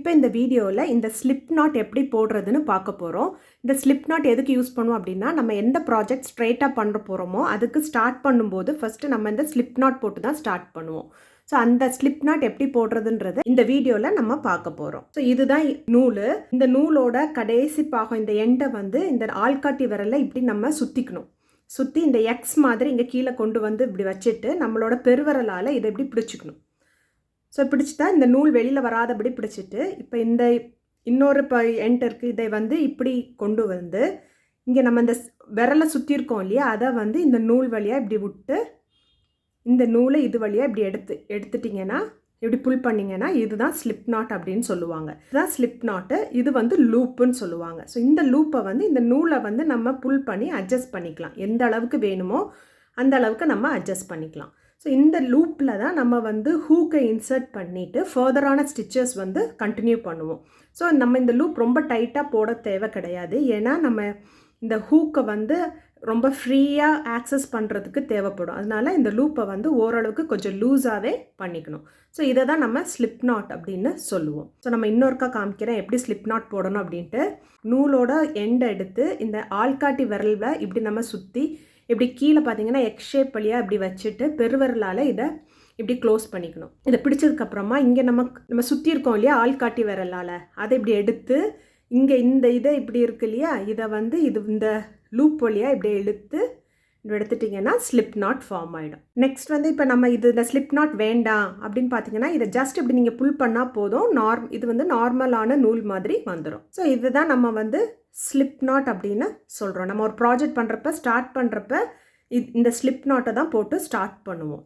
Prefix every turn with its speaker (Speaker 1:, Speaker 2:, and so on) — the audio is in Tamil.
Speaker 1: இப்போ இந்த வீடியோவில் இந்த ஸ்லிப் நாட் எப்படி போடுறதுன்னு பார்க்க போகிறோம். இந்த ஸ்லிப் நாட் எதுக்கு யூஸ் பண்ணுவோம் அப்படின்னா, நம்ம எந்த ப்ராஜெக்ட் ஸ்ட்ரெயிட்டாக பண்ண போகிறோமோ அதுக்கு ஸ்டார்ட் பண்ணும்போது ஃபஸ்ட்டு நம்ம இந்த ஸ்லிப் நாட் போட்டு தான் ஸ்டார்ட் பண்ணுவோம். ஸோ அந்த ஸ்லிப் நாட் எப்படி போடுறதுன்றதை இந்த வீடியோவில் நம்ம பார்க்க போகிறோம். ஸோ இதுதான் நூல். இந்த நூலோட கடைசி பாகம் இந்த எண்டை வந்து இந்த ஆள்காட்டி விரலை இப்படி நம்ம சுற்றிக்கணும். சுற்றி இந்த எக்ஸ் மாதிரி இங்கே கீழே கொண்டு வந்து இப்படி வச்சுட்டு நம்மளோட பெருவிரலால் இதை இப்படி பிடிச்சிக்கணும். ஸோ பிடிச்சிட்டா இந்த நூல் வெளியில் வராதபடி பிடிச்சிட்டு, இப்போ இந்த இன்னொரு எண்ட் இருக்குது, இதை வந்து இப்படி கொண்டு வந்து இங்கே நம்ம இந்த விரலை சுற்றிருக்கோம் இல்லையா, அதை வந்து இந்த நூல் வழியாக இப்படி விட்டு இந்த நூலை இது வழியாக இப்படி எடுத்துட்டிங்கன்னா, இப்படி புல் பண்ணிங்கன்னா இதுதான் ஸ்லிப் நாட் அப்படின்னு சொல்லுவாங்க. இதுதான் ஸ்லிப் நாட்டு. இது வந்து லூப்புன்னு சொல்லுவாங்க. ஸோ இந்த லூப்பை வந்து இந்த நூலை வந்து நம்ம புல் பண்ணி அட்ஜஸ்ட் பண்ணிக்கலாம். எந்த அளவுக்கு வேணுமோ அந்த அளவுக்கு நம்ம அட்ஜஸ்ட் பண்ணிக்கலாம். ஸோ இந்த லூப்பில் தான் நம்ம வந்து ஹூக்கை இன்சர்ட் பண்ணிவிட்டு ஃபர்தரான ஸ்டிச்சஸ் வந்து கண்டினியூ பண்ணுவோம். ஸோ நம்ம இந்த லூப் ரொம்ப டைட்டாக போட தேவை கிடையாது. ஏன்னா நம்ம இந்த ஹூக்கை வந்து ரொம்ப ஃப்ரீயாக ஆக்சஸ் பண்ணுறதுக்கு தேவைப்படும். அதனால் இந்த லூப்பை வந்து ஓரளவுக்கு கொஞ்சம் லூஸாகவே பண்ணிக்கணும். ஸோ இதை தான் நம்ம ஸ்லிப் நாட் அப்படின்னு சொல்லுவோம். ஸோ நம்ம இன்னொருக்கா காமிக்கிறேன் எப்படி ஸ்லிப் நாட் போடணும் அப்படின்ட்டு. நூலோட எண்டை எடுத்து இந்த ஆள்காட்டி விரலில் இப்படி நம்ம சுற்றி இப்படி கீழே பார்த்தீங்கன்னா எக்ஸ் ஷேப் வழியாக இப்படி வச்சுட்டு பெருவிரலால் இதை இப்படி க்ளோஸ் பண்ணிக்கணும். இதை பிடிச்சதுக்கப்புறமா இங்கே நம்ம சுற்றி இருக்கோம் இல்லையா ஆள்காட்டி விரலால், அதை இப்படி எடுத்து இங்கே இந்த இதை இப்படி இருக்கு இல்லையா, இதை வந்து இந்த லூப் வழியாக இப்படி இழுத்து எடுத்துட்டிங்கன்னா ஸ்லிப் நாட் ஃபார்ம் ஆகிடும். நெக்ஸ்ட் வந்து இப்போ நம்ம இந்த ஸ்லிப் நாட் வேண்டாம் அப்படின்னு பார்த்தீங்கன்னா இதை ஜஸ்ட் இப்படி நீங்கள் புல் பண்ணால் போதும். இது வந்து நார்மலான நூல் மாதிரி வந்துடும். ஸோ இதுதான் நம்ம வந்து ஸ்லிப் நாட் அப்படின்னு சொல்கிறோம். நம்ம ஒரு ப்ராஜெக்ட் பண்ணுறப்ப ஸ்டார்ட் பண்ணுறப்ப இந்த ஸ்லிப் நாட்டை தான் போட்டு ஸ்டார்ட் பண்ணுவோம்.